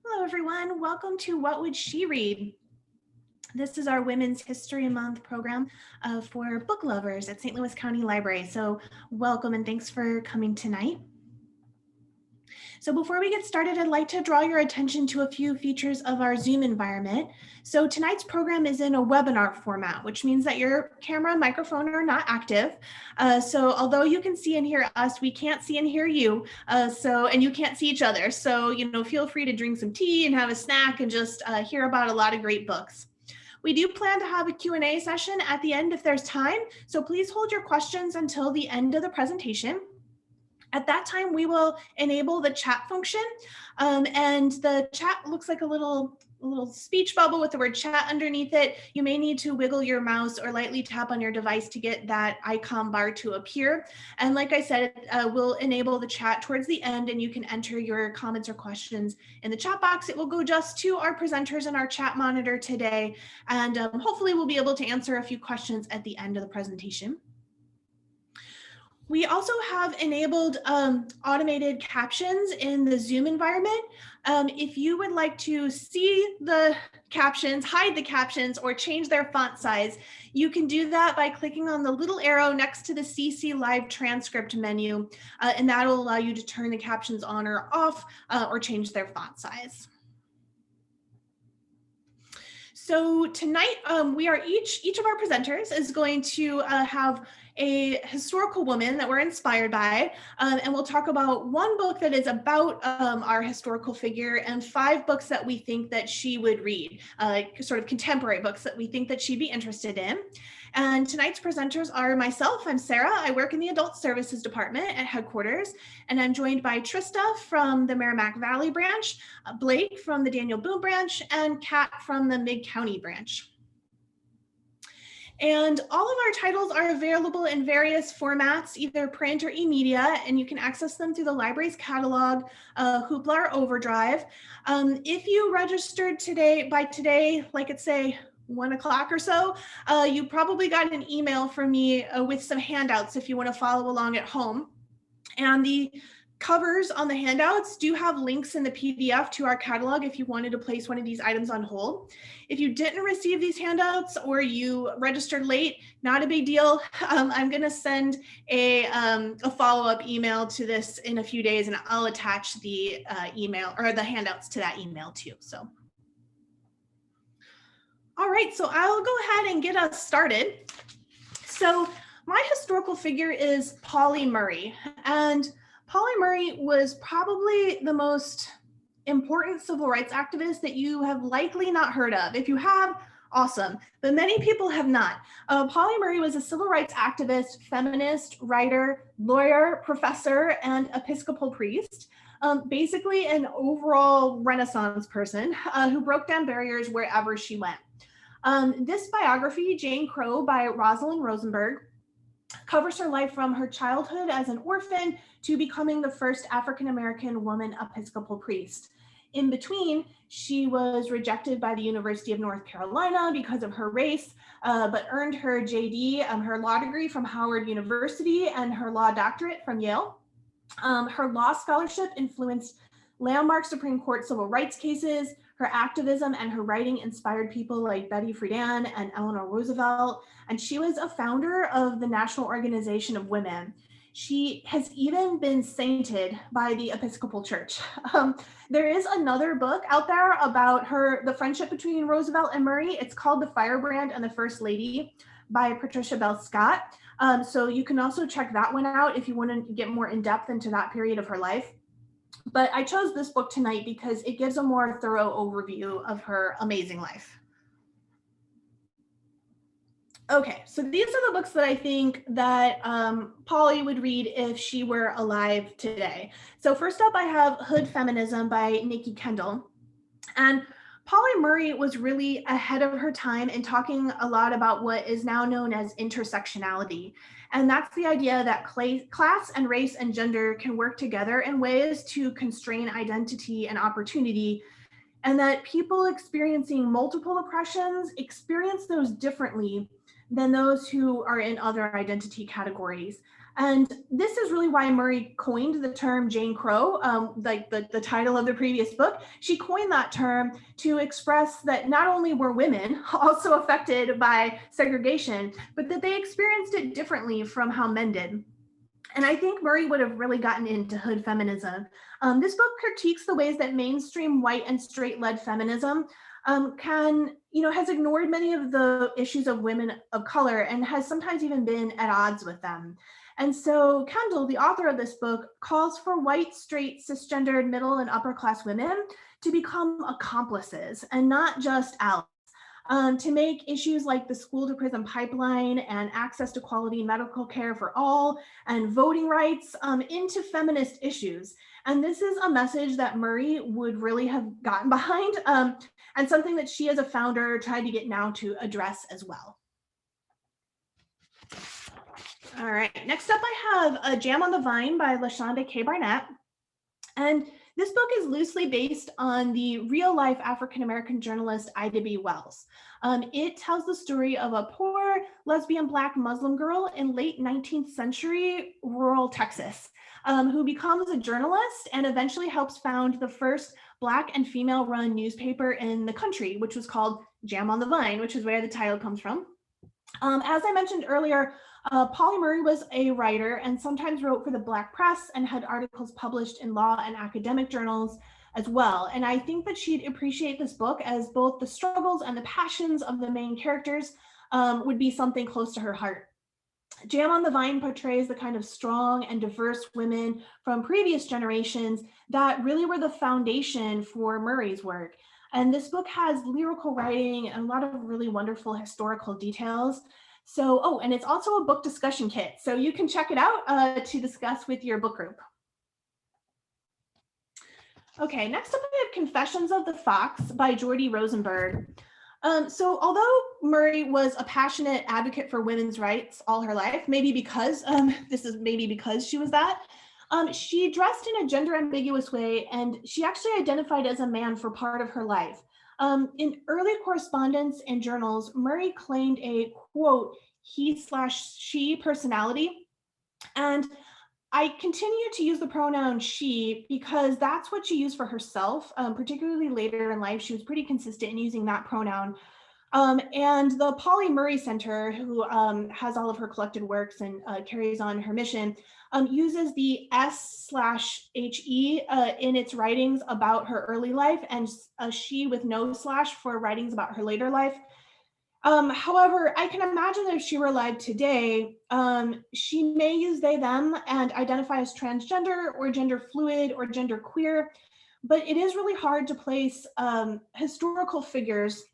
Hello, everyone. Welcome to What Would She Read? This is our Women's History Month program for book lovers at St. Louis County Library. So welcome and thanks for coming tonight. So before we get started, I'd like to draw your attention to a few features of our Zoom environment. So tonight's program is in a webinar format, which means that your camera and microphone are not active. So although you can see and hear us, we can't see and hear you. And you can't see each other. So, feel free to drink some tea and have a snack and just hear about a lot of great books. We do plan to have a Q&A session at the end if there's time. So please hold your questions until the end of the presentation. At that time, we will enable the chat function, and the chat looks like a little speech bubble with the word chat underneath it. You may need to wiggle your mouse or lightly tap on your device to get that icon bar to appear. And like I said, we'll enable the chat towards the end, and you can enter your comments or questions in the chat box. It will go just to our presenters and our chat monitor today, and hopefully we'll be able to answer a few questions at the end of the presentation. We also have enabled automated captions in the Zoom environment. If you would like to see the captions, hide the captions, or change their font size, you can do that by clicking on the little arrow next to the CC Live Transcript menu, and that'll allow you to turn the captions on or off or change their font size. So tonight, we are each of our presenters is going to have a historical woman that we're inspired by, and we'll talk about one book that is about our historical figure and 5 books that we think that she would read, sort of contemporary books that we think that she'd be interested in. And tonight's presenters are myself. I'm Sarah. I work in the Adult Services Department at headquarters, and I'm joined by Trista from the Merrimack Valley branch, Blake from the Daniel Boone branch, and Kat from the Mid-County branch. And all of our titles are available in various formats, either print or e-media, and you can access them through the library's catalog, Hoopla or Overdrive. If you registered by today, like at say 1 o'clock or so, you probably got an email from me with some handouts if you want to follow along at home. And the covers on the handouts do have links in the PDF to our catalog if you wanted to place one of these items on hold. If you didn't receive these handouts or you registered late, not a big deal. I'm going to send a follow-up email to this in a few days, and I'll attach the email or the handouts to that email too. So, all right, so I'll go ahead and get us started. So my historical figure is Pauli Murray, and Pauli Murray was probably the most important civil rights activist that you have likely not heard of. If you have, awesome, but many people have not. Pauli Murray was a civil rights activist, feminist, writer, lawyer, professor, and Episcopal priest. Basically an overall Renaissance person who broke down barriers wherever she went. This biography, Jane Crow by Rosalind Rosenberg, covers her life from her childhood as an orphan to becoming the first African-American woman Episcopal priest. In between, she was rejected by the University of North Carolina because of her race, but earned her JD, her law degree from Howard University, and her law doctorate from Yale. Her law scholarship influenced landmark Supreme Court civil rights cases. Her activism and her writing inspired people like Betty Friedan and Eleanor Roosevelt, and she was a founder of the National Organization of Women. She has even been sainted by the Episcopal Church. There is another book out there about the friendship between Roosevelt and Murray. It's called The Firebrand and the First Lady by Patricia Bell Scott. So you can also check that one out if you want to get more in depth into that period of her life. But I chose this book tonight because it gives a more thorough overview of her amazing life. Okay, so these are the books that I think that Pauli would read if she were alive today. So first up, I have Hood Feminism by Nikki Kendall. And Pauli Murray was really ahead of her time in talking a lot about what is now known as intersectionality. And that's the idea that class and race and gender can work together in ways to constrain identity and opportunity, and that people experiencing multiple oppressions experience those differently than those who are in other identity categories. And this is really why Murray coined the term Jane Crow, like the title of the previous book. She coined that term to express that not only were women also affected by segregation, but that they experienced it differently from how men did. And I think Murray would have really gotten into hood feminism. This book critiques the ways that mainstream white and straight-led feminism has ignored many of the issues of women of color and has sometimes even been at odds with them. And so Kendall, the author of this book, calls for white, straight, cisgendered, middle and upper class women to become accomplices and not just allies. To make issues like the school to prison pipeline and access to quality medical care for all and voting rights into feminist issues. And this is a message that Murray would really have gotten behind and something that she as a founder tried to get now to address as well. All right, next up I have A Jam on the Vine by Lashonda K. Barnette. And this book is loosely based on the real-life African-American journalist Ida B. Wells. It tells the story of a poor lesbian Black Muslim girl in late 19th century rural Texas who becomes a journalist and eventually helps found the first Black and female-run newspaper in the country, which was called Jam on the Vine, which is where the title comes from. As I mentioned earlier, Pauli Murray was a writer and sometimes wrote for the Black press and had articles published in law and academic journals as well. And I think that she'd appreciate this book as both the struggles and the passions of the main characters would be something close to her heart. Jam on the Vine portrays the kind of strong and diverse women from previous generations that really were the foundation for Murray's work. And this book has lyrical writing and a lot of really wonderful historical details. So, and it's also a book discussion kit. So you can check it out to discuss with your book group. Okay, next up we have Confessions of the Fox by Jordy Rosenberg. So although Murray was a passionate advocate for women's rights all her life, maybe because she was that, she dressed in a gender ambiguous way, and she actually identified as a man for part of her life. In early correspondence and journals, Murray claimed a, quote, he/she personality. And I continue to use the pronoun she because that's what she used for herself, particularly later in life. She was pretty consistent in using that pronoun. And the Pauli Murray Center, who has all of her collected works and carries on her mission, uses the S/HE in its writings about her early life and a she with no slash for writings about her later life. However, I can imagine that if she were alive today, she may use they, them and identify as transgender or gender fluid or gender queer, but it is really hard to place historical figures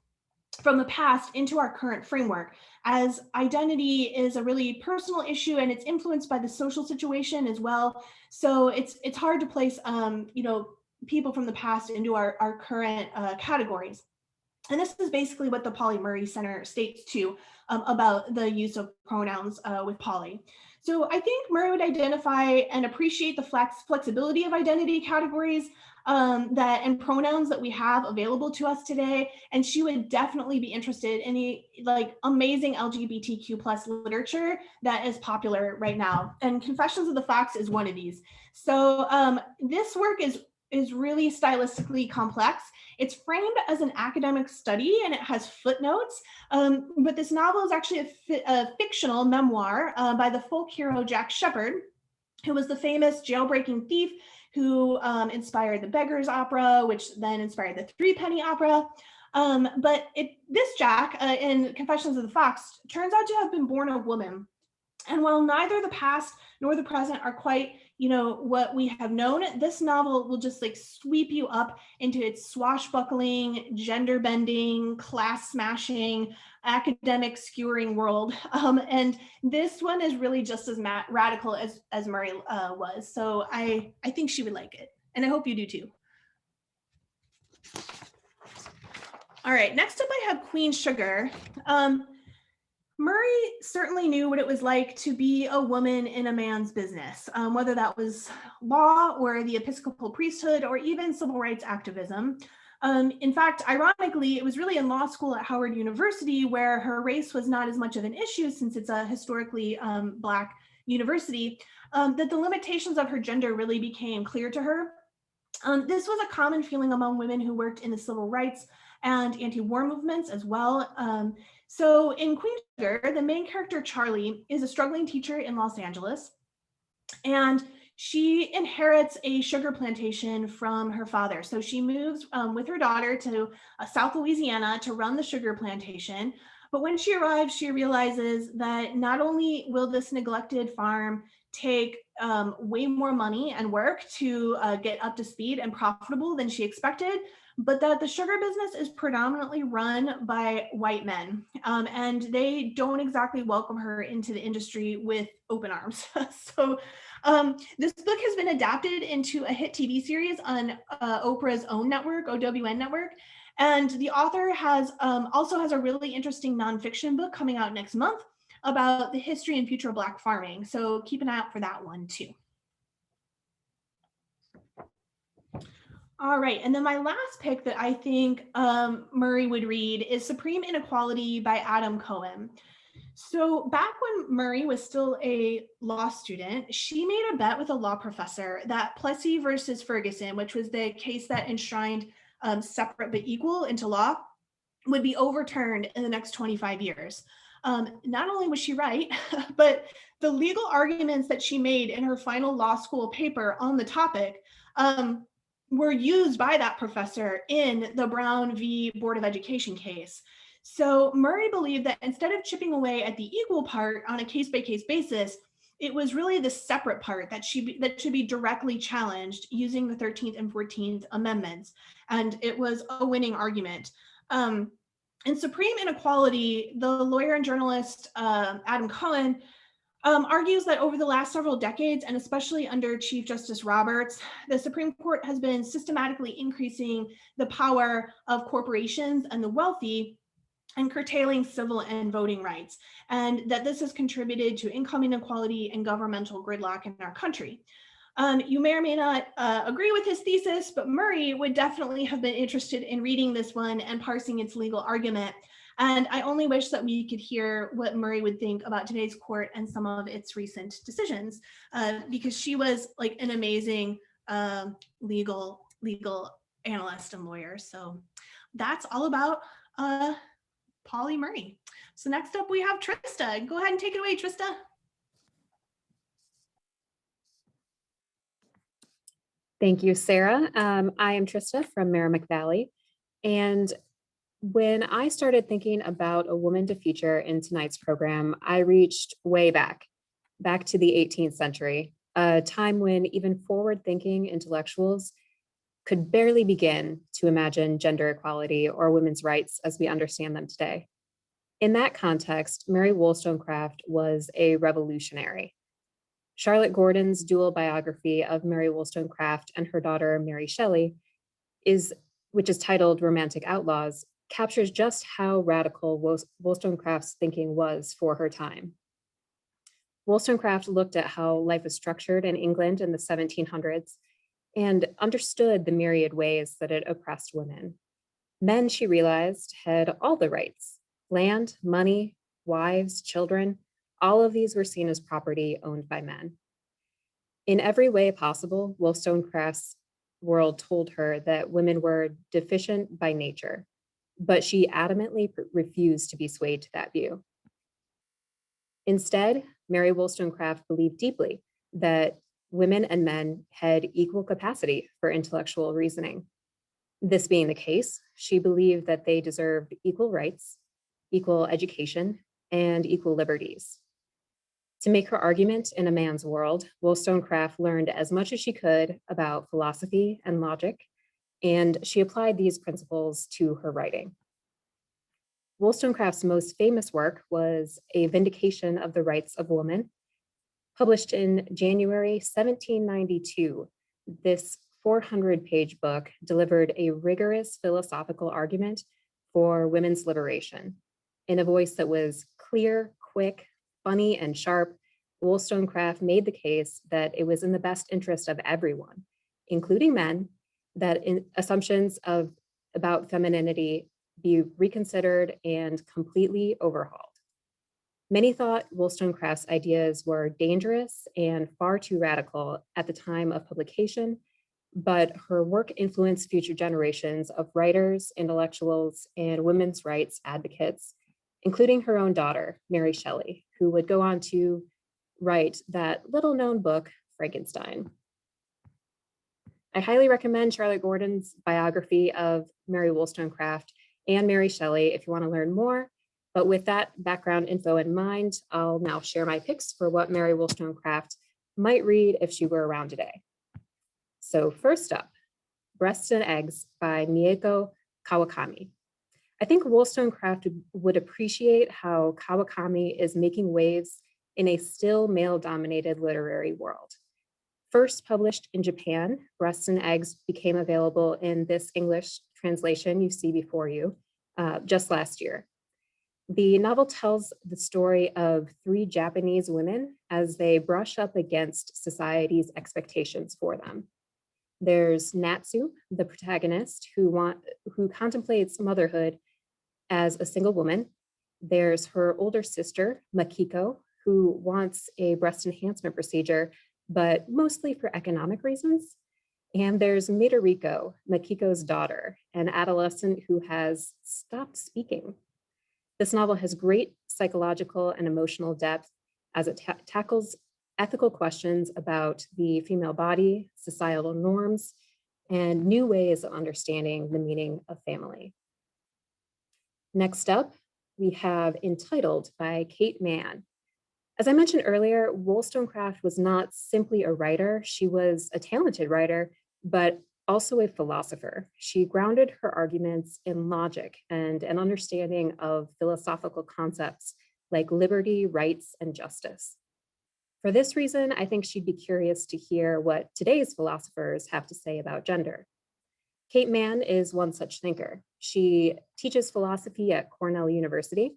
from the past into our current framework, as identity is a really personal issue and it's influenced by the social situation as well. So it's hard to place people from the past into our current categories. And this is basically what the Pauli Murray Center states too about the use of pronouns with Pauli. So I think Murray would identify and appreciate the flexibility of identity categories and pronouns that we have available to us today. And she would definitely be interested in the amazing LGBTQ plus literature that is popular right now. And Confessions of the Fox is one of these. So this work is really stylistically complex. It's framed as an academic study and it has footnotes, but this novel is actually a fictional memoir by the folk hero Jack Shepherd, who was the famous jailbreaking thief who inspired the Beggars Opera, which then inspired the Threepenny Opera. But this Jack in Confessions of the Fox turns out to have been born a woman. And while neither the past nor the present are quite what we have known, this novel will just sweep you up into its swashbuckling, gender bending, class smashing, academic skewering world. And this one is really just as radical as Murray was. So I think she would like it. And I hope you do too. All right, next up I have Queen Sugar. Murray certainly knew what it was like to be a woman in a man's business, whether that was law or the Episcopal priesthood or even civil rights activism. In fact, ironically, it was really in law school at Howard University where her race was not as much of an issue, since it's a historically Black university, that the limitations of her gender really became clear to her. This was a common feeling among women who worked in the civil rights and anti-war movements as well. So in Queen Sugar, the main character, Charlie, is a struggling teacher in Los Angeles, and she inherits a sugar plantation from her father. So she moves with her daughter to South Louisiana to run the sugar plantation. But when she arrives, she realizes that not only will this neglected farm take way more money and work to get up to speed and profitable than she expected, but that the sugar business is predominantly run by white men. And they don't exactly welcome her into the industry with open arms. So this book has been adapted into a hit TV series on Oprah's own network, OWN network. And the author has also has a really interesting nonfiction book coming out next month about the history and future of Black farming. So keep an eye out for that one too. All right, and then my last pick that I think Murray would read is Supreme Inequality by Adam Cohen. So back when Murray was still a law student, she made a bet with a law professor that Plessy versus Ferguson, which was the case that enshrined separate but equal into law, would be overturned in the next 25 years. Not only was she right, but the legal arguments that she made in her final law school paper on the topic were used by that professor in the Brown v. Board of Education case. So Murray believed that instead of chipping away at the equal part on a case-by-case basis, it was really the separate part that should be directly challenged using the 13th and 14th Amendments. And it was a winning argument. In Supreme Inequality, the lawyer and journalist Adam Cohen argues that over the last several decades, and especially under Chief Justice Roberts, the Supreme Court has been systematically increasing the power of corporations and the wealthy and curtailing civil and voting rights, and that this has contributed to income inequality and governmental gridlock in our country. You may or may not agree with his thesis, but Murray would definitely have been interested in reading this one and parsing its legal argument. And I only wish that we could hear what Murray would think about today's court and some of its recent decisions, because she was like an amazing legal analyst and lawyer. So that's all about Polly Murray. So next up we have Trista. Go ahead and take it away, Trista. Thank you, Sarah. I am Trista from Merrimack Valley. And when I started thinking about a woman to feature in tonight's program, I reached way back to the 18th century, a time when even forward-thinking intellectuals could barely begin to imagine gender equality or women's rights as we understand them today. In that context, Mary Wollstonecraft was a revolutionary. Charlotte Gordon's dual biography of Mary Wollstonecraft and her daughter, Mary Shelley, which is titled Romantic Outlaws, captures just how radical Wollstonecraft's thinking was for her time. Wollstonecraft looked at how life was structured in England in the 1700s and understood the myriad ways that it oppressed women. Men, she realized, had all the rights: land, money, wives, children. All of these were seen as property owned by men. In every way possible, Wollstonecraft's world told her that women were deficient by nature, but she adamantly refused to be swayed to that view. Instead, Mary Wollstonecraft believed deeply that women and men had equal capacity for intellectual reasoning. This being the case, she believed that they deserved equal rights, equal education, and equal liberties. To make her argument in a man's world, Wollstonecraft learned as much as she could about philosophy and logic, and she applied these principles to her writing. Wollstonecraft's most famous work was A Vindication of the Rights of Woman. Published in January 1792, this 400-page book delivered a rigorous philosophical argument for women's liberation. In a voice that was clear, quick, funny, and sharp, Wollstonecraft made the case that it was in the best interest of everyone, including men, that assumptions of about femininity be reconsidered and completely overhauled. Many thought Wollstonecraft's ideas were dangerous and far too radical at the time of publication, but her work influenced future generations of writers, intellectuals, and women's rights advocates, including her own daughter, Mary Shelley, who would go on to write that little-known book, Frankenstein. I highly recommend Charlotte Gordon's biography of Mary Wollstonecraft and Mary Shelley if you want to learn more. But with that background info in mind, I'll now share my picks for what Mary Wollstonecraft might read if she were around today. So first up, Breasts and Eggs by Mieko Kawakami. I think Wollstonecraft would appreciate how Kawakami is making waves in a still male-dominated literary world. First published in Japan, Breasts and Eggs became available in this English translation you see before you just last year. The novel tells the story of three Japanese women as they brush up against society's expectations for them. There's Natsu, the protagonist, who contemplates motherhood as a single woman. There's her older sister, Makiko, who wants a breast enhancement procedure, but mostly for economic reasons. And there's Midoriko, Makiko's daughter, an adolescent who has stopped speaking. This novel has great psychological and emotional depth as it tackles ethical questions about the female body, societal norms, and new ways of understanding the meaning of family. Next up, we have Untitled by Kate Mann. As I mentioned earlier, Wollstonecraft was not simply a writer, she was a talented writer, but also a philosopher. She grounded her arguments in logic and an understanding of philosophical concepts like liberty, rights, and justice. For this reason, I think she'd be curious to hear what today's philosophers have to say about gender. Kate Mann is one such thinker. She teaches philosophy at Cornell University,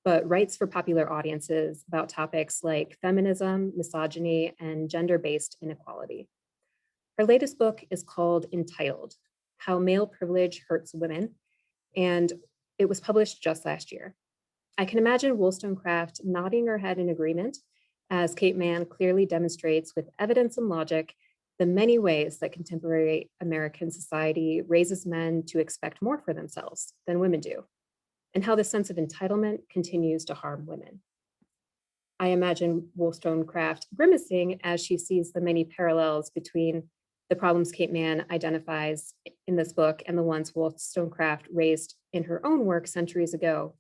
but writes for popular audiences about topics like feminism, misogyny, and gender-based inequality. Her latest book is called Untitled: How Male Privilege Hurts Women, and it was published just last year. I can imagine Wollstonecraft nodding her head in agreement as Kate Mann clearly demonstrates with evidence and logic the many ways that contemporary American society raises men to expect more for themselves than women do, and how the sense of entitlement continues to harm women. I imagine Wollstonecraft grimacing as she sees the many parallels between the problems Kate Mann identifies in this book and the ones Wollstonecraft raised in her own work centuries ago.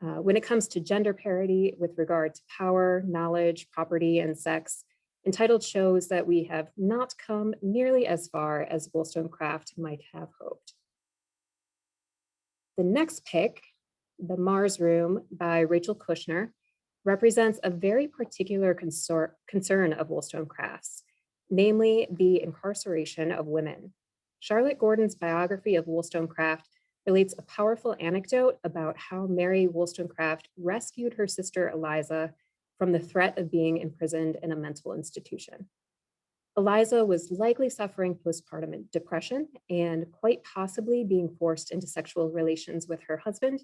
When it comes to gender parity with regard to power, knowledge, property, and sex, Untitled shows that we have not come nearly as far as Wollstonecraft might have hoped. The next pick, The Mars Room by Rachel Kushner, represents a very particular concern of Wollstonecraft's, namely the incarceration of women. Charlotte Gordon's biography of Wollstonecraft relates a powerful anecdote about how Mary Wollstonecraft rescued her sister Eliza from the threat of being imprisoned in a mental institution. Eliza was likely suffering postpartum depression and quite possibly being forced into sexual relations with her husband.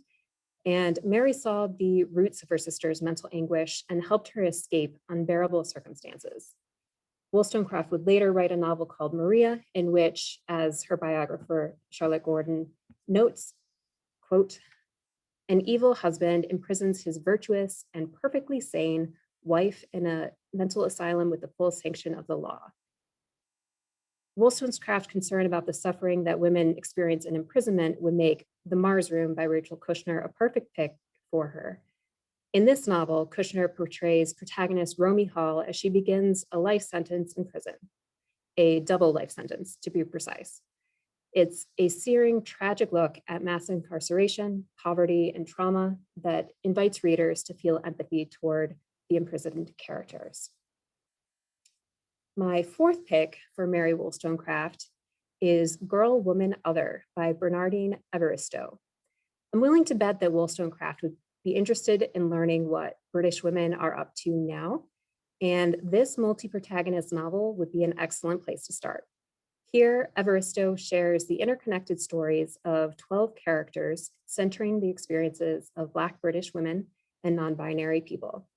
And Mary saw the roots of her sister's mental anguish and helped her escape unbearable circumstances. Wollstonecraft would later write a novel called Maria, in which, as her biographer, Charlotte Gordon, notes, quote, "An evil husband imprisons his virtuous and perfectly sane wife in a mental asylum with the full sanction of the law." Wollstonecraft's concern about the suffering that women experience in imprisonment would make The Mars Room by Rachel Kushner a perfect pick for her. In this novel, Kushner portrays protagonist Romy Hall as she begins a life sentence in prison, a double life sentence to be precise. It's a searing, tragic look at mass incarceration, poverty, and trauma that invites readers to feel empathy toward the imprisoned characters. My fourth pick for Mary Wollstonecraft is Girl, Woman, Other by Bernardine Evaristo. I'm willing to bet that Wollstonecraft would be interested in learning what British women are up to now, and this multi-protagonist novel would be an excellent place to start. Here, Evaristo shares the interconnected stories of 12 characters centering the experiences of Black British women and non-binary people.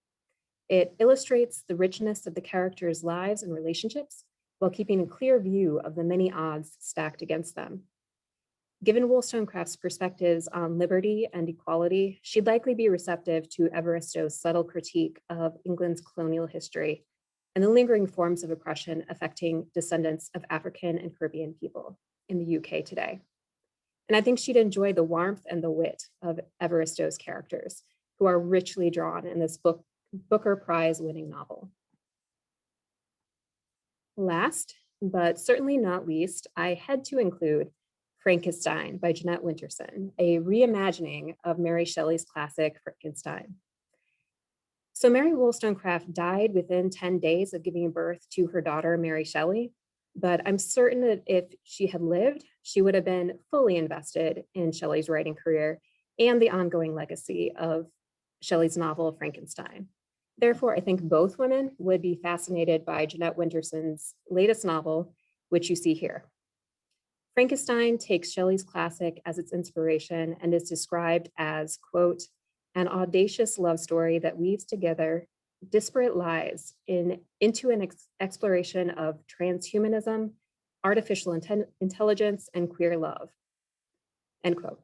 It illustrates the richness of the characters' lives and relationships while keeping a clear view of the many odds stacked against them. Given Wollstonecraft's perspectives on liberty and equality, she'd likely be receptive to Evaristo's subtle critique of England's colonial history and the lingering forms of oppression affecting descendants of African and Caribbean people in the UK today. And I think she'd enjoy the warmth and the wit of Evaristo's characters, who are richly drawn in this Booker Prize-winning novel. Last, but certainly not least, I had to include Frankenstein by Jeanette Winterson, a reimagining of Mary Shelley's classic Frankenstein. So Mary Wollstonecraft died within 10 days of giving birth to her daughter, Mary Shelley, but I'm certain that if she had lived, she would have been fully invested in Shelley's writing career and the ongoing legacy of Shelley's novel, Frankenstein. Therefore, I think both women would be fascinated by Jeanette Winterson's latest novel, which you see here. Frankenstein takes Shelley's classic as its inspiration and is described as, quote, an audacious love story that weaves together disparate lives into an exploration of transhumanism, artificial intelligence, and queer love, end quote.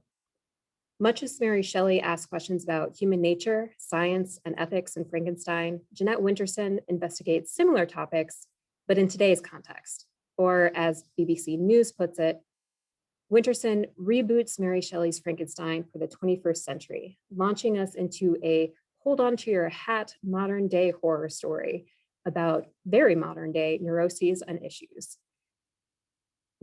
Much as Mary Shelley asks questions about human nature, science, and ethics in Frankenstein, Jeanette Winterson investigates similar topics, but in today's context. Or as BBC News puts it, Winterson reboots Mary Shelley's Frankenstein for the 21st century, launching us into a hold on to your hat modern day horror story about very modern day neuroses and issues.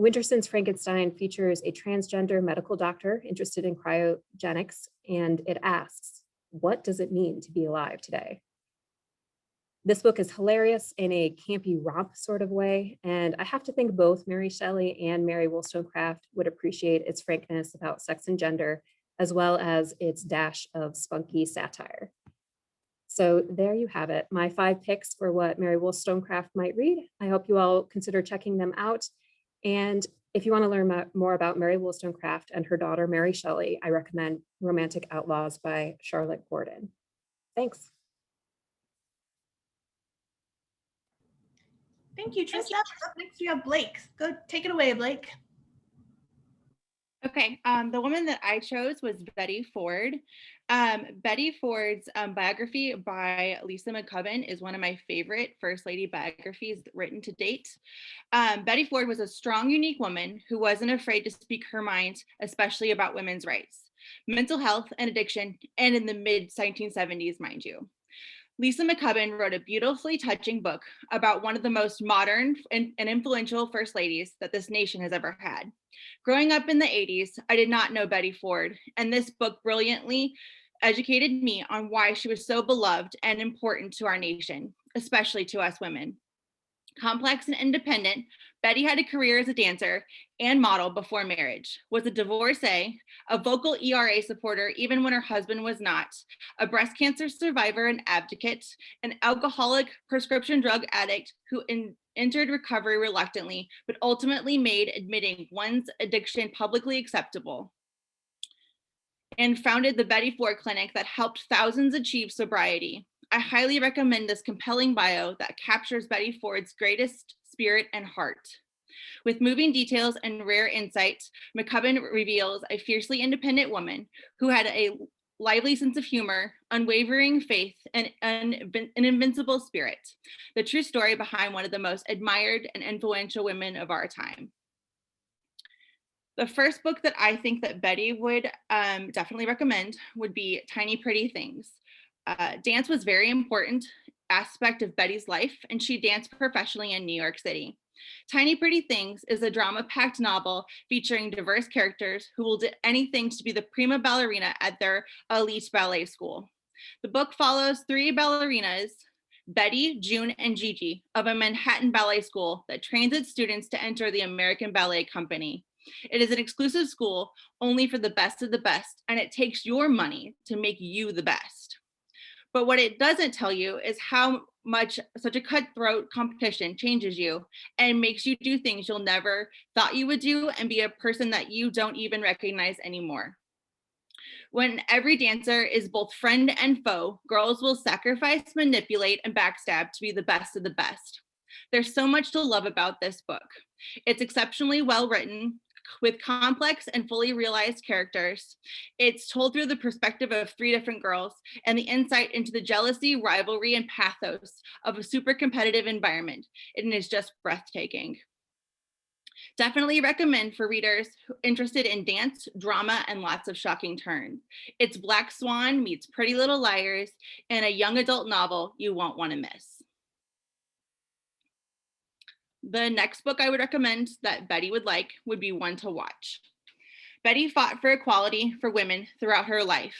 Winterson's Frankenstein features a transgender medical doctor interested in cryogenics, and it asks, what does it mean to be alive today? This book is hilarious in a campy romp sort of way, and I have to think both Mary Shelley and Mary Wollstonecraft would appreciate its frankness about sex and gender, as well as its dash of spunky satire. So there you have it, my 5 picks for what Mary Wollstonecraft might read. I hope you all consider checking them out. And if you want to learn more about Mary Wollstonecraft and her daughter, Mary Shelley, I recommend Romantic Outlaws by Charlotte Gordon. Thanks. Thank you, Trista. Up next, we have Blake. Go take it away, Blake. Okay, the woman that I chose was Betty Ford. Betty Ford's biography by Lisa McCubbin is one of my favorite First Lady biographies written to date. Betty Ford was a strong, unique woman who wasn't afraid to speak her mind, especially about women's rights, mental health, and addiction, and in the mid-1970s, mind you. Lisa McCubbin wrote a beautifully touching book about one of the most modern and influential first ladies that this nation has ever had. Growing up in the 80s, I did not know Betty Ford, and this book brilliantly educated me on why she was so beloved and important to our nation, especially to us women. Complex and independent, Betty had a career as a dancer and model before marriage, was a divorcee, a vocal ERA supporter even when her husband was not, a breast cancer survivor and advocate, an alcoholic prescription drug addict who entered recovery reluctantly, but ultimately made admitting one's addiction publicly acceptable, and founded the Betty Ford Clinic that helped thousands achieve sobriety. I highly recommend this compelling bio that captures Betty Ford's greatest spirit and heart. With moving details and rare insights, McCubbin reveals a fiercely independent woman who had a lively sense of humor, unwavering faith, and an invincible spirit. The true story behind one of the most admired and influential women of our time. The first book that I think that Betty would definitely recommend would be Tiny Pretty Things. Dance was a very important aspect of Betty's life, and she danced professionally in New York City. Tiny Pretty Things is a drama-packed novel featuring diverse characters who will do anything to be the prima ballerina at their elite ballet school. The book follows 3 ballerinas, Betty, June, and Gigi, of a Manhattan ballet school that trains its students to enter the American Ballet Company. It is an exclusive school only for the best of the best, and it takes your money to make you the best. But what it doesn't tell you is how such a cutthroat competition changes you and makes you do things you'll never thought you would do and be a person that you don't even recognize anymore. When every dancer is both friend and foe, girls will sacrifice, manipulate, and backstab to be the best of the best. There's so much to love about this book. It's exceptionally well written, with complex and fully realized characters. It's told through the perspective of 3 different girls and the insight into the jealousy, rivalry, and pathos of a super competitive environment. It is just breathtaking. Definitely recommend for readers interested in dance, drama, and lots of shocking turns. It's Black Swan meets Pretty Little Liars and a young adult novel you won't want to miss. The next book I would recommend that Betty would like would be one to watch. Betty fought for equality for women throughout her life,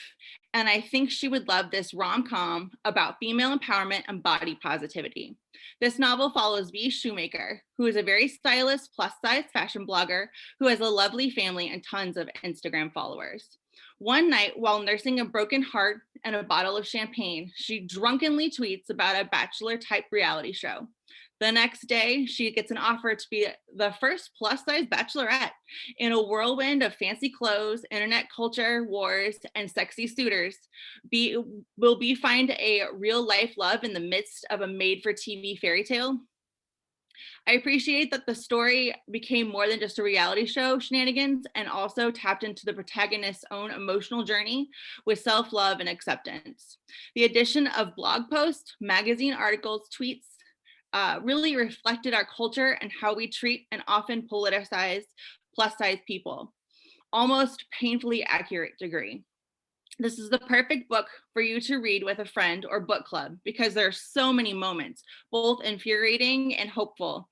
and I think she would love this rom-com about female empowerment and body positivity. This novel follows V. Shoemaker, who is a very stylish plus-size fashion blogger who has a lovely family and tons of Instagram followers. One night, while nursing a broken heart and a bottle of champagne, she drunkenly tweets about a bachelor-type reality show. The next day, she gets an offer to be the first plus-size bachelorette in a whirlwind of fancy clothes, internet culture, wars, and sexy suitors. Will we find a real-life love in the midst of a made-for-TV fairy tale? I appreciate that the story became more than just a reality show shenanigans and also tapped into the protagonist's own emotional journey with self-love and acceptance. The addition of blog posts, magazine articles, tweets, really reflected our culture and how we treat and often politicize plus-size people, almost painfully accurate degree. This is the perfect book for you to read with a friend or book club because there are so many moments, both infuriating and hopeful,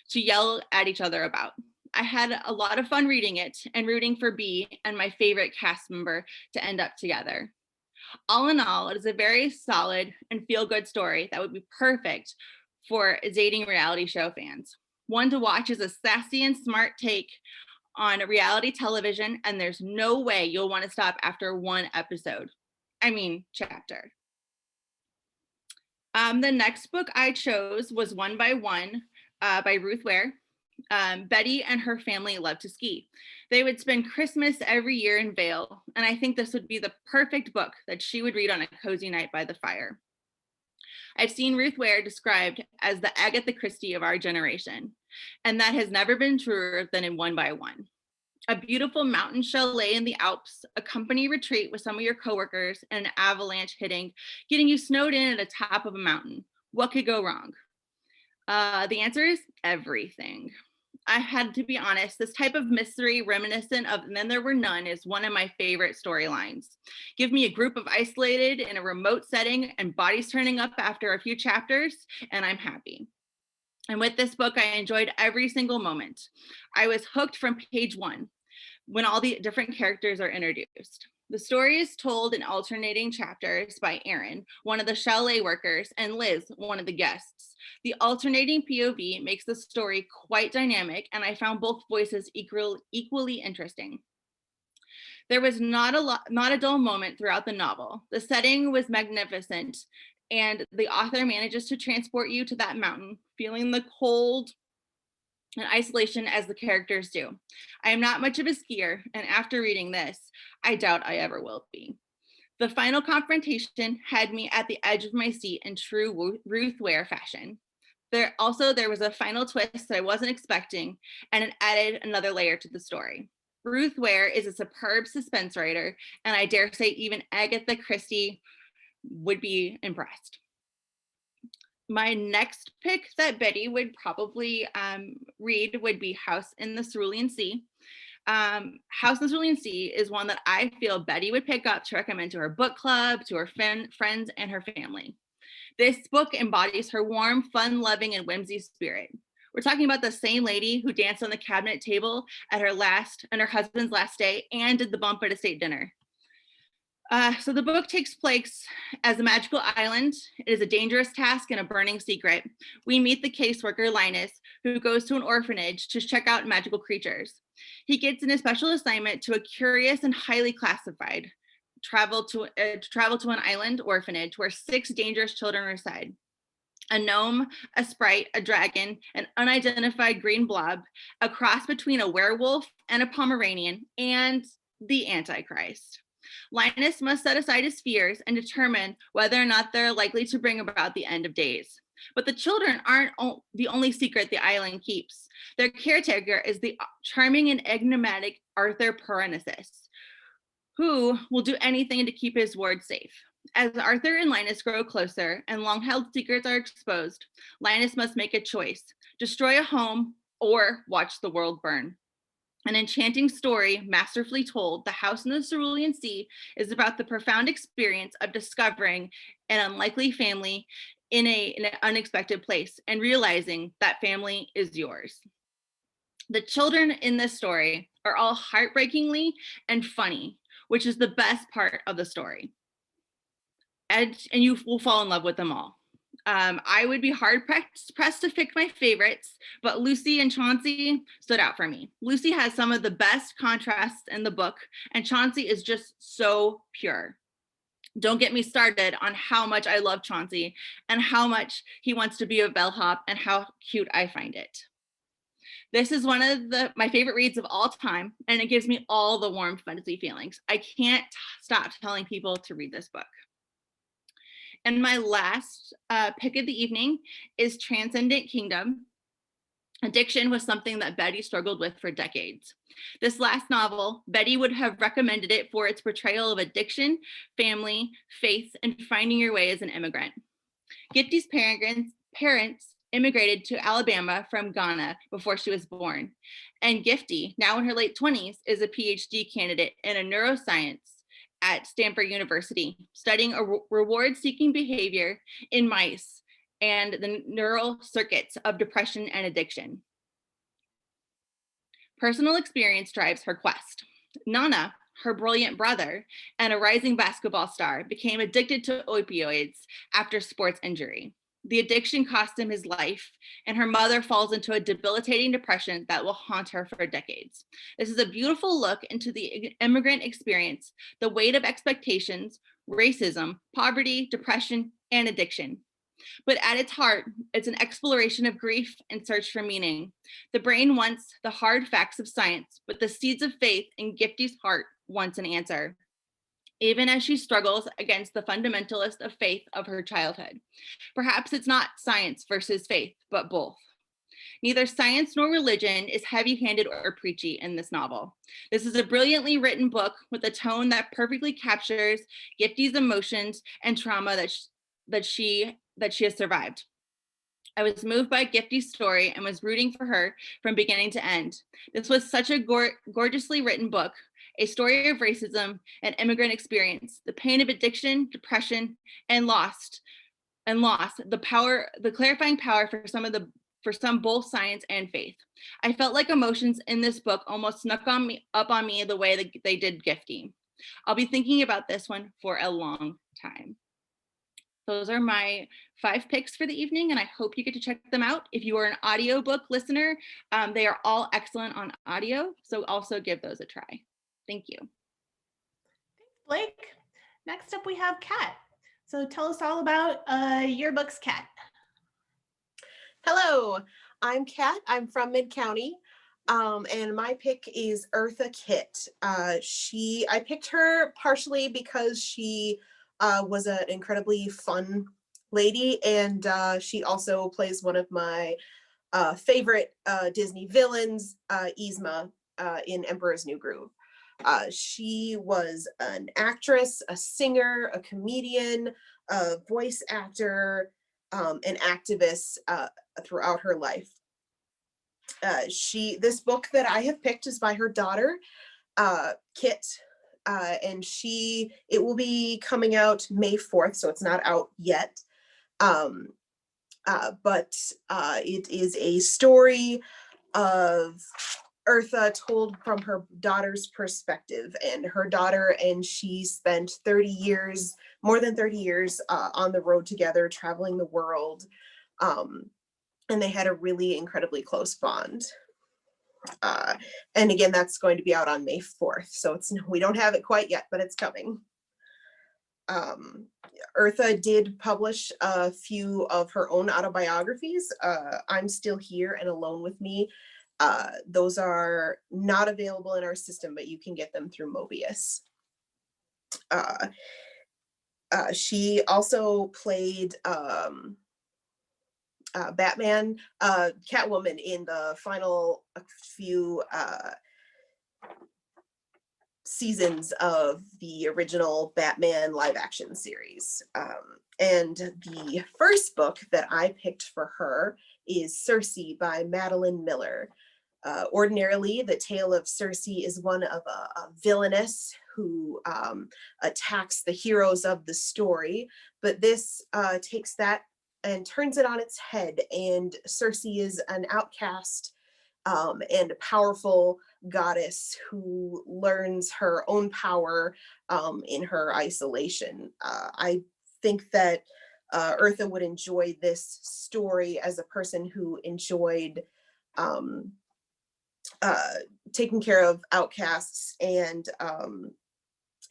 to yell at each other about. I had a lot of fun reading it and rooting for B and my favorite cast member to end up together. All in all, it is a very solid and feel-good story that would be perfect for dating reality show fans. One to watch is a sassy and smart take on reality television, and there's no way you'll want to stop after one episode. I mean, chapter. The next book I chose was One by One by Ruth Ware. Betty and her family love to ski. They would spend Christmas every year in Vail, and I think this would be the perfect book that she would read on a cozy night by the fire. I've seen Ruth Ware described as the Agatha Christie of our generation, and that has never been truer than in One by One. A beautiful mountain chalet in the Alps, a company retreat with some of your coworkers, and an avalanche hitting, getting you snowed in at the top of a mountain. What could go wrong? The answer is everything. I had to be honest, this type of mystery reminiscent of And Then There Were None is one of my favorite storylines. Give me a group of isolated in a remote setting and bodies turning up after a few chapters, and I'm happy. And with this book, I enjoyed every single moment. I was hooked from page 1 when all the different characters are introduced. The story is told in alternating chapters by Erin, one of the chalet workers, and Liz, one of the guests. The alternating POV makes the story quite dynamic, and I found both voices equally interesting. There was not a dull moment throughout the novel. The setting was magnificent, and the author manages to transport you to that mountain, feeling the cold and isolation as the characters do. I am not much of a skier, and after reading this, I doubt I ever will be. The final confrontation had me at the edge of my seat in true Ruth Ware fashion. There was a final twist that I wasn't expecting, and it added another layer to the story. Ruth Ware is a superb suspense writer, and I dare say even Agatha Christie would be impressed. My next pick that Betty would probably read would be House in the Cerulean Sea. House in the Cerulean Sea is one that I feel Betty would pick up to recommend to her book club, to her friends, and her family. This book embodies her warm, fun-loving, and whimsy spirit. We're talking about the same lady who danced on the cabinet table at her husband's last day and did the bump at a state dinner. So the book takes place as a magical island. It is a dangerous task and a burning secret. We meet the caseworker, Linus, who goes to an orphanage to check out magical creatures. He gets in a special assignment to a curious and highly classified travel to an island orphanage where 6 dangerous children reside. a gnome, a sprite, a dragon, an unidentified green blob, a cross between a werewolf and a Pomeranian, and the Antichrist. Linus must set aside his fears and determine whether or not they're likely to bring about the end of days. But the children aren't the only secret the island keeps. Their caretaker is the charming and enigmatic Arthur Parennesis, who will do anything to keep his ward safe. As Arthur and Linus grow closer and long-held secrets are exposed, Linus must make a choice: destroy a home or watch the world burn. An enchanting story, masterfully told, The House in the Cerulean Sea, is about the profound experience of discovering an unlikely family in an unexpected place and realizing that family is yours. The children in this story are all heartbreakingly and funny, which is the best part of the story. And you will fall in love with them all. I would be hard pressed to pick my favorites, but Lucy and Chauncey stood out for me. Lucy has some of the best contrasts in the book, and Chauncey is just so pure. Don't get me started on how much I love Chauncey and how much he wants to be a bellhop and how cute I find it. This is one of my favorite reads of all time, and it gives me all the warm fantasy feelings. I can't stop telling people to read this book. And my last pick of the evening is Transcendent Kingdom. Addiction was something that Betty struggled with for decades. This last novel, Betty would have recommended it for its portrayal of addiction, family, faith, and finding your way as an immigrant. Gifty's parents immigrated to Alabama from Ghana before she was born. And Gifty, now in her late 20s, is a PhD candidate in a neuroscience at Stanford University, studying a reward-seeking behavior in mice and the neural circuits of depression and addiction. Personal experience drives her quest. Nana, her brilliant brother and a rising basketball star, became addicted to opioids after sports injury. The addiction cost him his life, and her mother falls into a debilitating depression that will haunt her for decades. This is a beautiful look into the immigrant experience, the weight of expectations, racism, poverty, depression, and addiction. But at its heart, it's an exploration of grief and search for meaning. The brain wants the hard facts of science, but the seeds of faith in Gifty's heart wants an answer, even as she struggles against the fundamentalist of faith of her childhood. Perhaps it's not science versus faith, but both. Neither science nor religion is heavy-handed or preachy in this novel. This is a brilliantly written book with a tone that perfectly captures Gifty's emotions and trauma that she has survived. I was moved by Gifty's story and was rooting for her from beginning to end. This was such a gorgeously written book, a story of racism and immigrant experience, the pain of addiction, depression, and loss, the clarifying power for some both science and faith. I felt like emotions in this book almost snuck up on me the way that they did Gifty. I'll be thinking about this one for a long time. Those are my 5 picks for the evening, and I hope you get to check them out. If you are an audiobook listener, they are all excellent on audio, so also give those a try. Thank you. Thanks, Blake. Next up, we have Kat. So tell us all about your books, Kat. Hello, I'm Kat. I'm from Mid-County, and my pick is Eartha Kitt. I picked her partially because she was an incredibly fun lady, and she also plays one of my favorite Disney villains, Yzma, in Emperor's New Groove. She was an actress, a singer, a comedian, a voice actor, an activist throughout her life. This book that I have picked is by her daughter, Kit, and it will be coming out May 4th, so it's not out yet. But it is a story of Eartha told from her daughter's perspective, and her daughter and she spent more than 30 years on the road together, traveling the world. And they had a really incredibly close bond. And again, that's going to be out on May 4th. So we don't have it quite yet, but it's coming. Eartha did publish a few of her own autobiographies. I'm Still Here and Alone with Me. Those are not available in our system, but you can get them through Mobius. She also played Batman, Catwoman in the final few seasons of the original Batman live action series. And the first book that I picked for her is Cersei by Madeleine Miller. Ordinarily, the tale of Cersei is one of a villainess who attacks the heroes of the story, but this takes that and turns it on its head, and Cersei is an outcast and a powerful goddess who learns her own power in her isolation. I think that Eartha would enjoy this story as a person who enjoyed taking care of outcasts, and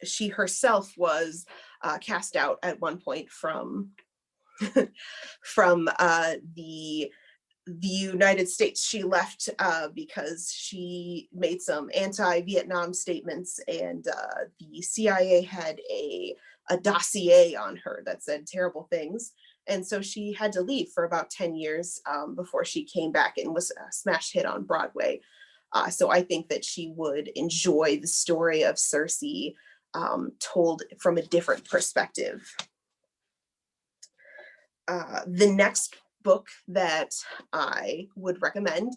she herself was cast out at one point from the United States. She left because she made some anti-Vietnam statements, and the CIA had a dossier on her that said terrible things. And so she had to leave for about 10 years before she came back and was a smash hit on Broadway. So I think that she would enjoy the story of Cersei told from a different perspective. The next book that I would recommend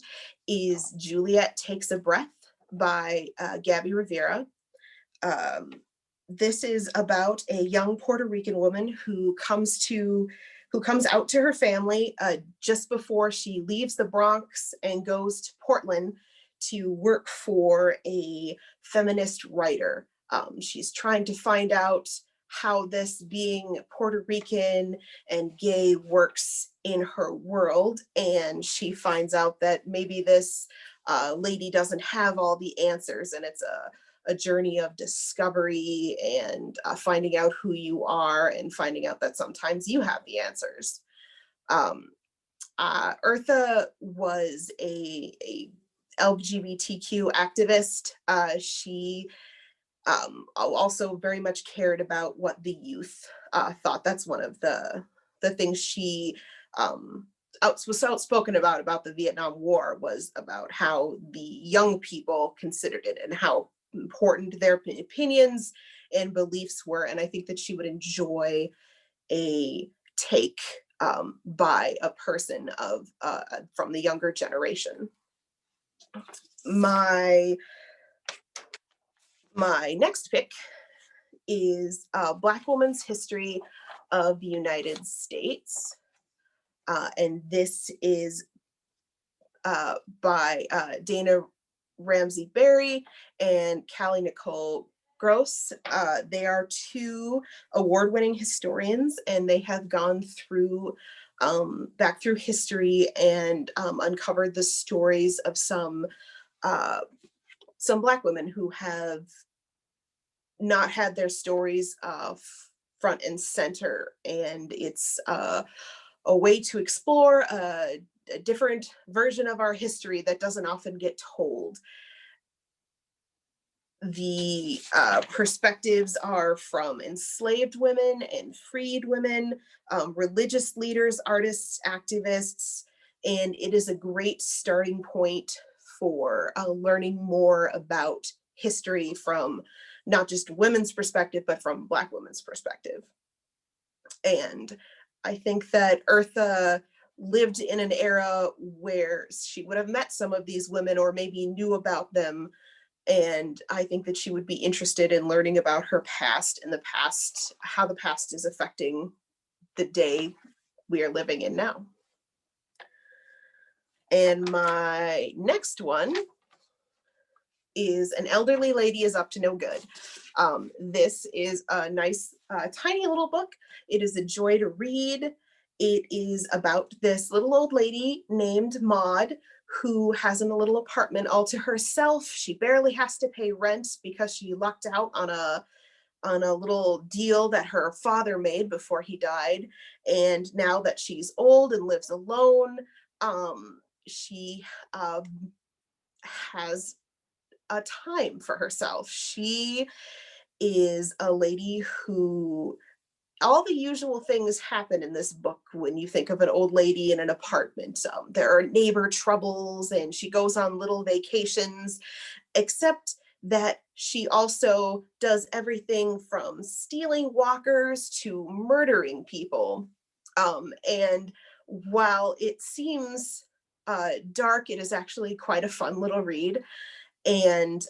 is Juliet Takes a Breath by Gabby Rivera. This is about a young Puerto Rican woman who comes out to her family just before she leaves the Bronx and goes to Portland to work for a feminist writer. She's trying to find out how this being Puerto Rican and gay works in her world. And she finds out that maybe this lady doesn't have all the answers, and it's a journey of discovery and finding out who you are and finding out that sometimes you have the answers. Eartha was a LGBTQ activist. She also very much cared about what the youth thought. That's one of the things she was outspoken about the Vietnam War, was about how the young people considered it and how important their opinions and beliefs were. And I think that she would enjoy a take by a person from the younger generation. My next pick is Black Woman's History of the United States. And this is by Dana Ramsey Berry and Callie Nicole Gross. They are two award-winning historians, and they have gone through back through history and uncovered the stories of some Black women who have not had their stories front and center. And it's a way to explore a different version of our history that doesn't often get told. The perspectives are from enslaved women and freed women, religious leaders, artists, activists, and it is a great starting point for learning more about history from not just women's perspective, but from Black women's perspective. And I think that Eartha lived in an era where she would have met some of these women or maybe knew about them. And I think that she would be interested in learning about her past and how the past is affecting the day we are living in now. And my next one is An Elderly Lady is Up to No Good. This is a nice, tiny little book. It is a joy to read. It is about this little old lady named Maud who has a little apartment all to herself. She barely has to pay rent because she lucked out on on a little deal that her father made before he died. And now that she's old and lives alone, she has a time for herself. She is a lady who, all the usual things happen in this book when you think of an old lady in an apartment. There are neighbor troubles, and she goes on little vacations, except that she also does everything from stealing walkers to murdering people. And while it seems dark, it is actually quite a fun little read. And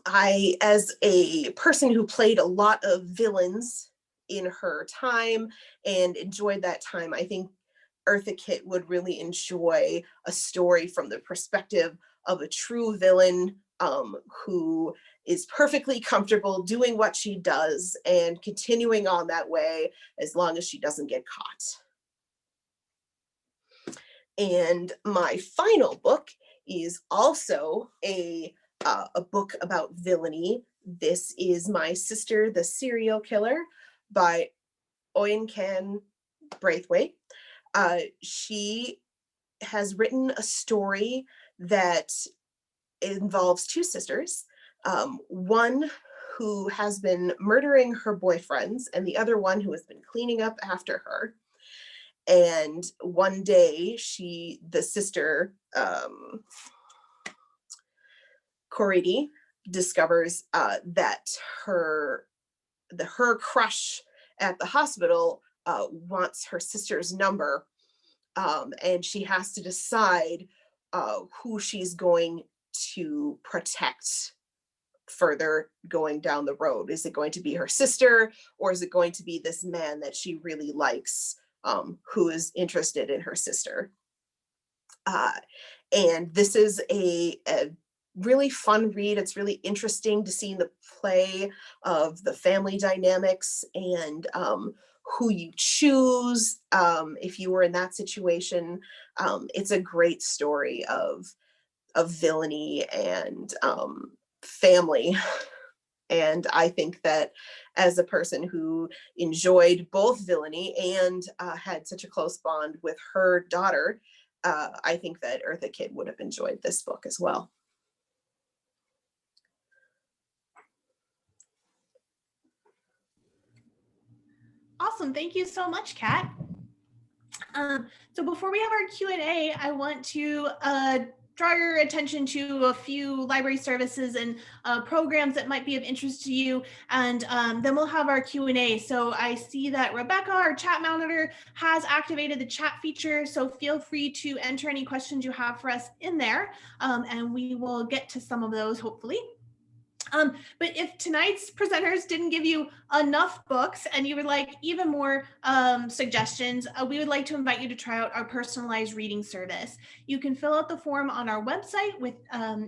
I, as a person who played a lot of villains in her time and enjoyed that time, I think Eartha Kitt would really enjoy a story from the perspective of a true villain who is perfectly comfortable doing what she does and continuing on that way as long as she doesn't get caught. And my final book is also a book about villainy. This is My Sister, the Serial Killer by Oyenkan Braithwaite. She has written a story that involves two sisters, one who has been murdering her boyfriends and the other one who has been cleaning up after her. And one day the sister, Coridi, discovers that her crush at the hospital wants her sister's number, and she has to decide who she's going to protect further going down the road. Is it going to be her sister, or is it going to be this man that she really likes, who is interested in her sister? And this is a really fun read. It's really interesting to see the play of the family dynamics and who you choose if you were in that situation. It's a great story of villainy and family. And I think that as a person who enjoyed both villainy and had such a close bond with her daughter, I think that Eartha Kitt would have enjoyed this book as well. Awesome. Thank you so much, Kat. So before we have our Q&A, I want to draw your attention to a few library services and programs that might be of interest to you, and then we'll have our Q&A. So I see that Rebecca, our chat monitor, has activated the chat feature, so feel free to enter any questions you have for us in there, and we will get to some of those hopefully. But if tonight's presenters didn't give you enough books and you would like even more suggestions, we would like to invite you to try out our personalized reading service. You can fill out the form on our website with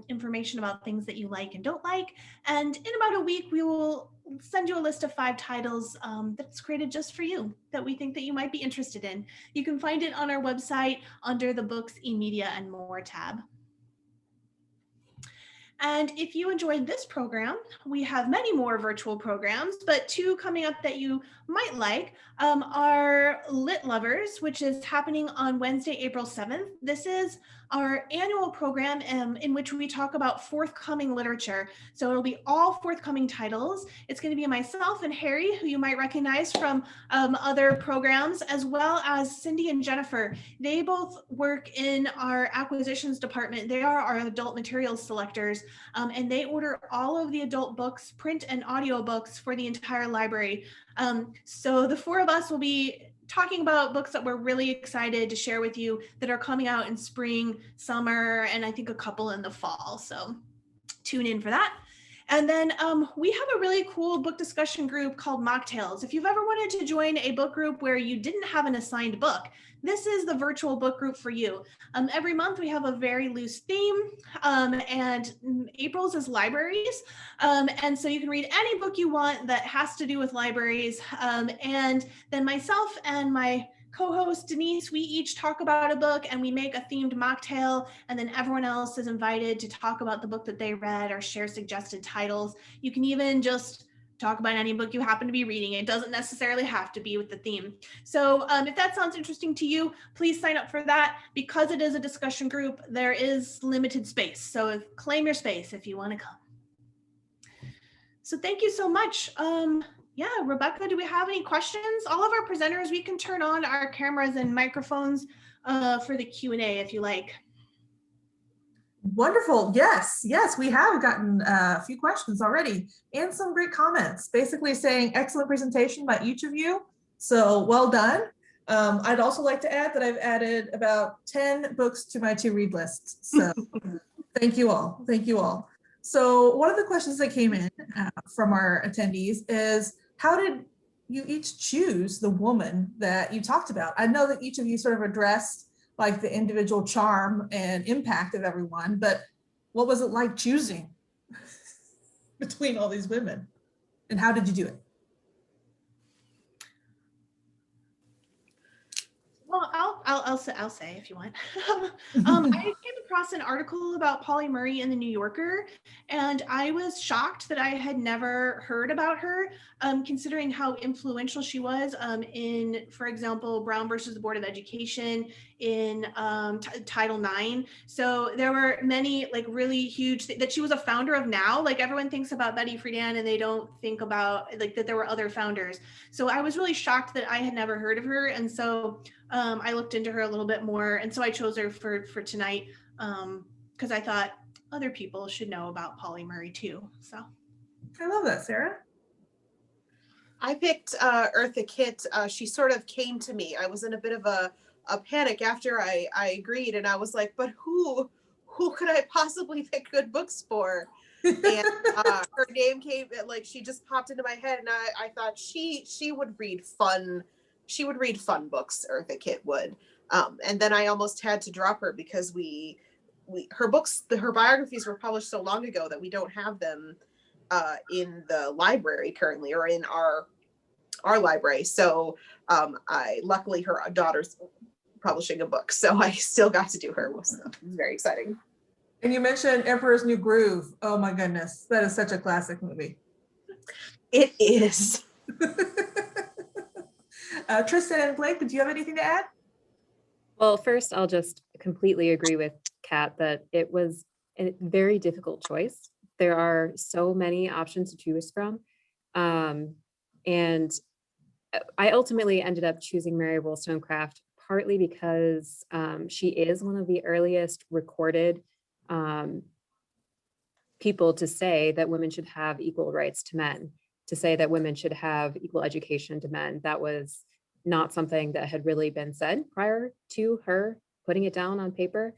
information about things that you like and don't like. And in about a week, we will send you a list of 5 titles that's created just for you that we think that you might be interested in. You can find it on our website under the Books, e-Media, and More tab. And if you enjoyed this program, we have many more virtual programs, but 2 coming up that you might like are Lit Lovers, which is happening on Wednesday, April 7th. This is our annual program in which we talk about forthcoming literature. So it'll be all forthcoming titles. It's going to be myself and Harry, who you might recognize from other programs, as well as Cindy and Jennifer. They both work in our acquisitions department. They are our adult materials selectors, and they order all of the adult books, print and audio books for the entire library. So the 4 of us will be talking about books that we're really excited to share with you that are coming out in spring, summer, and I think a couple in the fall. So tune in for that. And then we have a really cool book discussion group called Mocktails. If you've ever wanted to join a book group where you didn't have an assigned book, this is the virtual book group for you. Every month we have a very loose theme, and April's is libraries. And so you can read any book you want that has to do with libraries. And then myself and my co-host Denise, we each talk about a book and we make a themed mocktail, and then everyone else is invited to talk about the book that they read or share suggested titles. You can even just talk about any book you happen to be reading. It doesn't necessarily have to be with the theme. So if that sounds interesting to you, please sign up for that. Because it is a discussion group, there is limited space. So claim your space if you want to come. So thank you so much. Yeah, Rebecca, do we have any questions? All of our presenters, we can turn on our cameras and microphones for the Q&A if you like. Wonderful. Yes, we have gotten a few questions already and some great comments, basically saying excellent presentation by each of you. So well done. I'd also like to add that I've added about 10 books to my to read list. So thank you all. Thank you all. So one of the questions that came in from our attendees is, how did you each choose the woman that you talked about? I know that each of you sort of addressed like the individual charm and impact of everyone, but what was it like choosing between all these women, and how did you do it? Well, I'll say if you want. I came across an article about Polly Murray in the New Yorker, and I was shocked that I had never heard about her, considering how influential she was in, for example, Brown versus the Board of Education, in Title IX. So there were many like really huge that she was a founder of now. Like everyone thinks about Betty Friedan and they don't think about like that there were other founders. So I was really shocked that I had never heard of her, and so I looked into her a little bit more, and so I chose her for tonight because I thought other people should know about Polly Murray too. So I love that, Sarah. I picked Eartha Kitt. She sort of came to me. I was in a bit of a panic after I agreed, and I was like, but who could I possibly pick good books for? And her name came, like she just popped into my head, and I thought she would read fun. She would read fun books, Eartha Kitt would. And then I almost had to drop her because her books, her biographies were published so long ago that we don't have them in the library currently, or in our library. So luckily her daughter's publishing a book, so I still got to do her. It was very exciting. And you mentioned Emperor's New Groove. Oh my goodness, that is such a classic movie. It is. Tristan and Blake, did you have anything to add? Well, first, I'll just completely agree with Kat that it was a very difficult choice. There are so many options to choose from. And I ultimately ended up choosing Mary Wollstonecraft partly because she is one of the earliest recorded people to say that women should have equal rights to men, to say that women should have equal education to men. That was not something that had really been said prior to her putting it down on paper,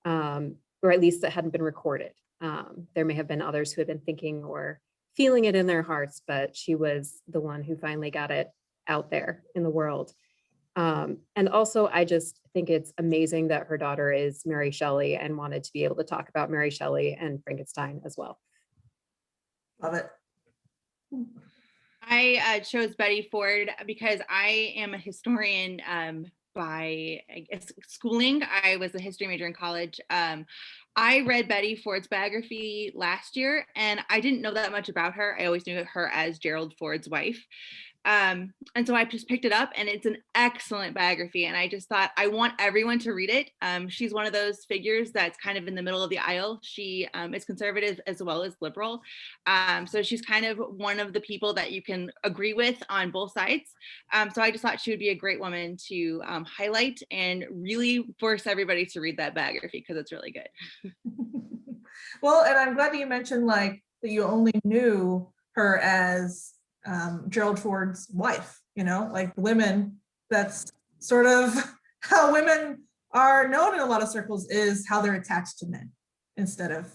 or at least that hadn't been recorded. There may have been others who had been thinking or feeling it in their hearts, but she was the one who finally got it out there in the world. And also, I just think it's amazing that her daughter is Mary Shelley and wanted to be able to talk about Mary Shelley and Frankenstein as well. Love it. I chose Betty Ford because I am a historian by, I guess, schooling. I was a history major in college. I read Betty Ford's biography last year, and I didn't know that much about her. I always knew her as Gerald Ford's wife. And so I just picked it up, and it's an excellent biography. And I just thought I want everyone to read it. She's one of those figures that's kind of in the middle of the aisle. She is conservative as well as liberal. So she's kind of one of the people that you can agree with on both sides. So I just thought she would be a great woman to highlight and really force everybody to read that biography because it's really good. Well, and I'm glad that you mentioned like that you only knew her as Gerald Ford's wife, you know, like women, that's sort of how women are known in a lot of circles, is how they're attached to men instead of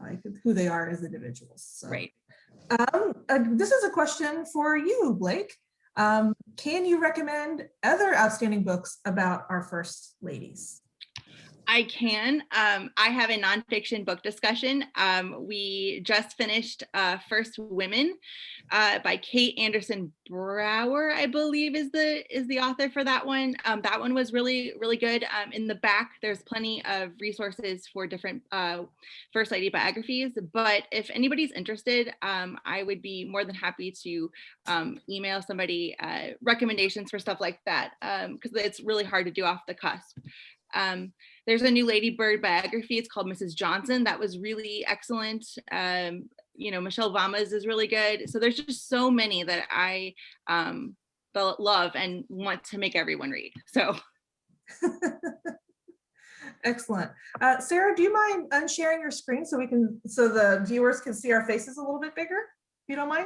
like who they are as individuals. So, right. This is a question for you, Blake. Can you recommend other outstanding books about our first ladies? I can. I have a nonfiction book discussion. We just finished First Women by Kate Anderson Brower, I believe is the author for that one. That one was really, really good. In the back, there's plenty of resources for different First Lady biographies. But if anybody's interested, I would be more than happy to email somebody recommendations for stuff like that, because it's really hard to do off the cusp. There's a new Lady Bird biography. It's called Mrs. Johnson. That was really excellent. Michelle Obama's is really good. So there's just so many that I love and want to make everyone read. So. Excellent. Sarah, do you mind unsharing your screen so the viewers can see our faces a little bit bigger, if you don't mind?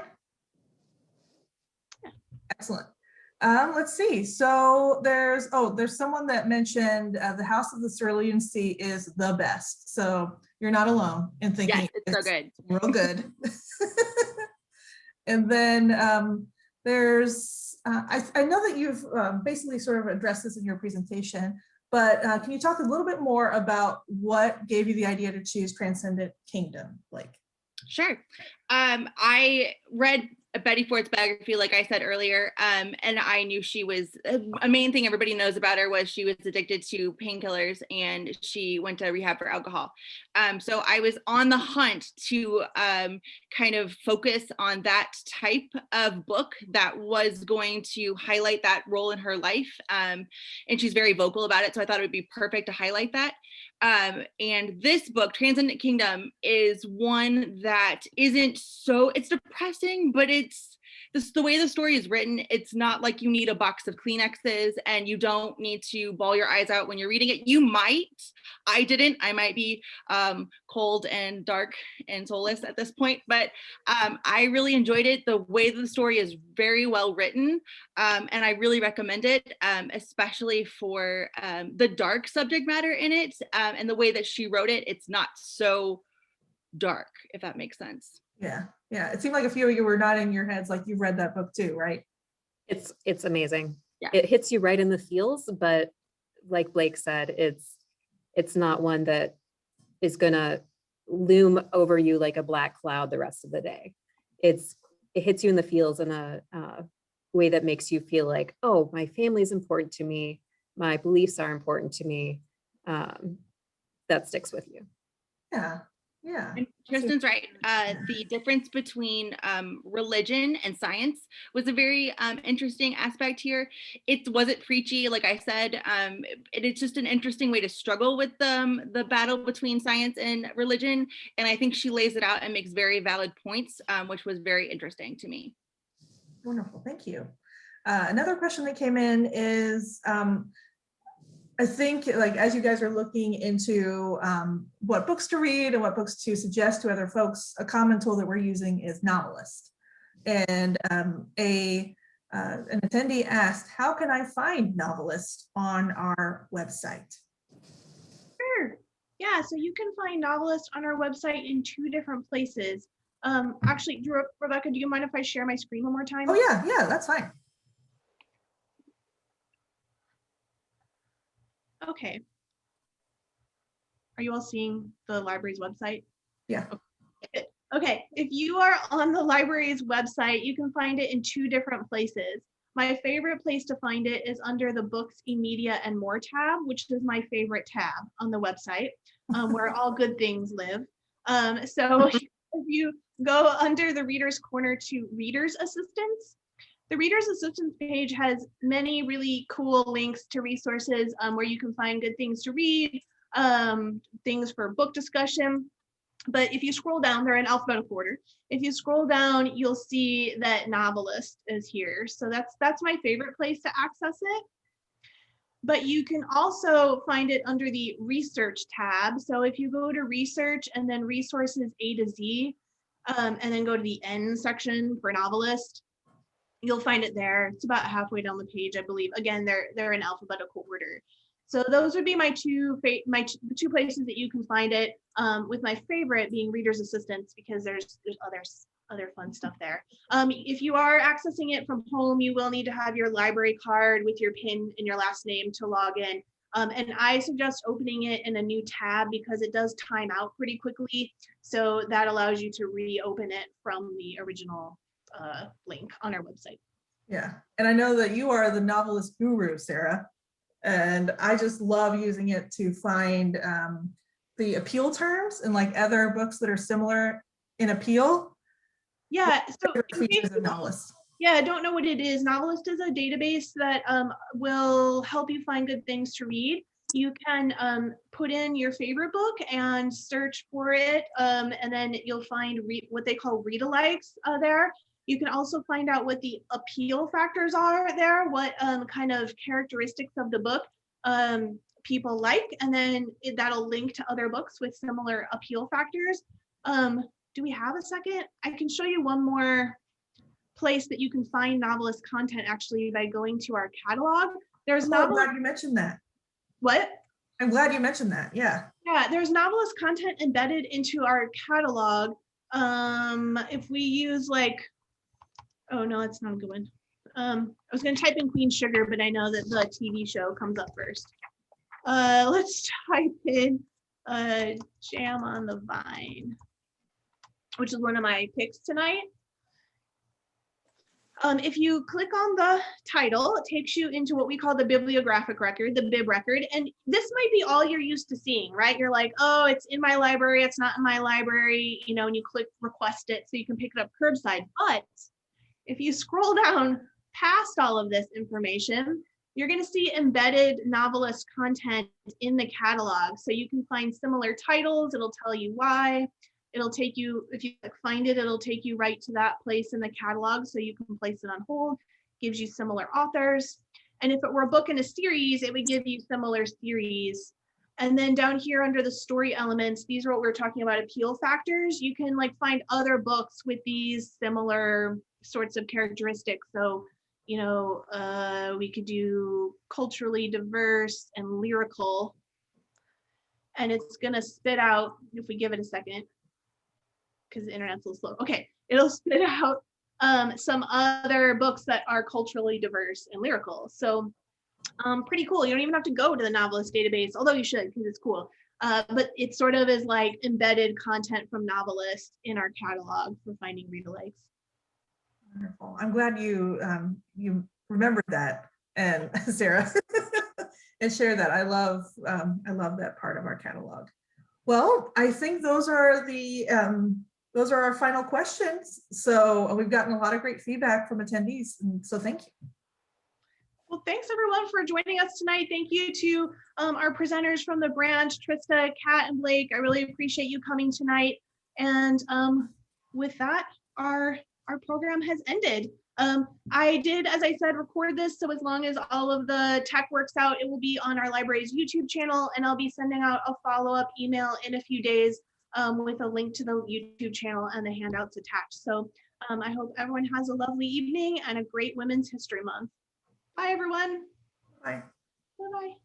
Yeah. Excellent. Let's see. So there's someone that mentioned the House of the Cerulean Sea is the best. So you're not alone in thinking yes, it's so good. Real good. And then there's I know that you've basically sort of addressed this in your presentation, but can you talk a little bit more about what gave you the idea to choose Transcendent Kingdom? Sure. I read Betty Ford's biography, like I said earlier, and I knew she was, a main thing everybody knows about her was she was addicted to painkillers and she went to rehab for alcohol. So I was on the hunt to kind of focus on that type of book that was going to highlight that role in her life. And she's very vocal about it, so I thought it would be perfect to highlight that. And this book, Transcendent Kingdom, is one that it's depressing, but it's the way the story is written. It's not like you need a box of Kleenexes and you don't need to bawl your eyes out when you're reading it. You might. I didn't. I might be cold and dark and soulless at this point, but I really enjoyed it. The way that the story is very well written, and I really recommend it, especially for the dark subject matter in it, and the way that she wrote it. It's not so dark, if that makes sense. Yeah. It seemed like a few of you were nodding your heads like you've read that book too, right? It's amazing. Yeah. It hits you right in the feels, but like Blake said, it's not one that is gonna loom over you like a black cloud the rest of the day. It hits you in the feels in a way that makes you feel like, oh, my family is important to me, my beliefs are important to me. That sticks with you. Yeah. And Tristan's right. The difference between religion and science was a very interesting aspect here. It wasn't preachy, like I said. It's just an interesting way to struggle with the battle between science and religion. And I think she lays it out and makes very valid points, which was very interesting to me. Wonderful, thank you. Another question that came in is, I think, like, as you guys are looking into what books to read and what books to suggest to other folks, a common tool that we're using is Novelist. And an attendee asked, how can I find Novelist on our website? Sure. Yeah, so you can find Novelist on our website in two different places. Actually, Rebecca, do you mind if I share my screen one more time? Oh, yeah, that's fine. Okay. Are you all seeing the library's website? Yeah. Okay, if you are on the library's website, you can find it in two different places. My favorite place to find it is under the Books, E-Media, and More tab, which is my favorite tab on the website, where all good things live. So if you go under the Reader's Corner to Reader's Assistance, the Reader's Assistance page has many really cool links to resources where you can find good things to read, things for book discussion. But if you scroll down, they're in alphabetical order. If you scroll down, you'll see that Novelist is here. So that's my favorite place to access it. But you can also find it under the Research tab. So if you go to Research and then Resources A to Z, and then go to the N section for Novelist, you'll find it there. It's about halfway down the page, I believe. Again, they're in alphabetical order. So those would be my two places that you can find it. With my favorite being Reader's Assistance, because there's other fun stuff there. If you are accessing it from home, you will need to have your library card with your PIN and your last name to log in. And I suggest opening it in a new tab because it does time out pretty quickly. So that allows you to reopen it from the original link on our website. Yeah, and I know that you are the novelist guru, Sarah, and I just love using it to find the appeal terms and like other books that are similar in appeal. Yeah, so Features of Novelist. yeah, I don't know what it is. Novelist is a database that will help you find good things to read. You can put in your favorite book and search for it, and then you'll find what they call read-alikes there. You can also find out what the appeal factors are there, what kind of characteristics of the book people like, and then that'll link to other books with similar appeal factors. Do we have a second? I can show you one more place that you can find novelist content actually by going to our catalog. There's I'm glad you mentioned that. What? I'm glad you mentioned that. Yeah. Yeah, there's novelist content embedded into our catalog. If we use like, oh no, that's not a good one. I was gonna type in Queen Sugar, but I know that the TV show comes up first. Let's type in Jam on the Vine, which is one of my picks tonight. If you click on the title, it takes you into what we call the bibliographic record, the bib record. And this might be all you're used to seeing, right? You're like, oh, it's in my library, it's not in my library, you know, and you click request it so you can pick it up curbside. But if you scroll down past all of this information, you're going to see embedded novelist content in the catalog. So you can find similar titles, it'll tell you why. It'll take you, if you find it, it'll take you right to that place in the catalog so you can place it on hold, gives you similar authors. And if it were a book in a series, it would give you similar series. And then down here under the story elements, these are what we're talking about, appeal factors. You can like find other books with these similar sorts of characteristics. So, you know, we could do culturally diverse and lyrical. And it's gonna spit out, if we give it a second, because the internet's a little slow. Okay, it'll spit out some other books that are culturally diverse and lyrical. So pretty cool. You don't even have to go to the novelist database, although you should because it's cool. But it sort of is like embedded content from novelists in our catalog for finding read-alikes. Wonderful. I'm glad you remembered that, and Sarah, and share that. I love that part of our catalog. Well, I think those are our final questions. So we've gotten a lot of great feedback from attendees, and so thank you. Well, thanks everyone for joining us tonight. Thank you to our presenters from the branch, Trista, Kat, and Blake. I really appreciate you coming tonight. And with that, our program has ended. I did, as I said, record this, so as long as all of the tech works out, it will be on our library's YouTube channel, and I'll be sending out a follow-up email in a few days with a link to the YouTube channel and the handouts attached. So I hope everyone has a lovely evening and a great Women's History Month. Bye, everyone. Bye. Bye-bye.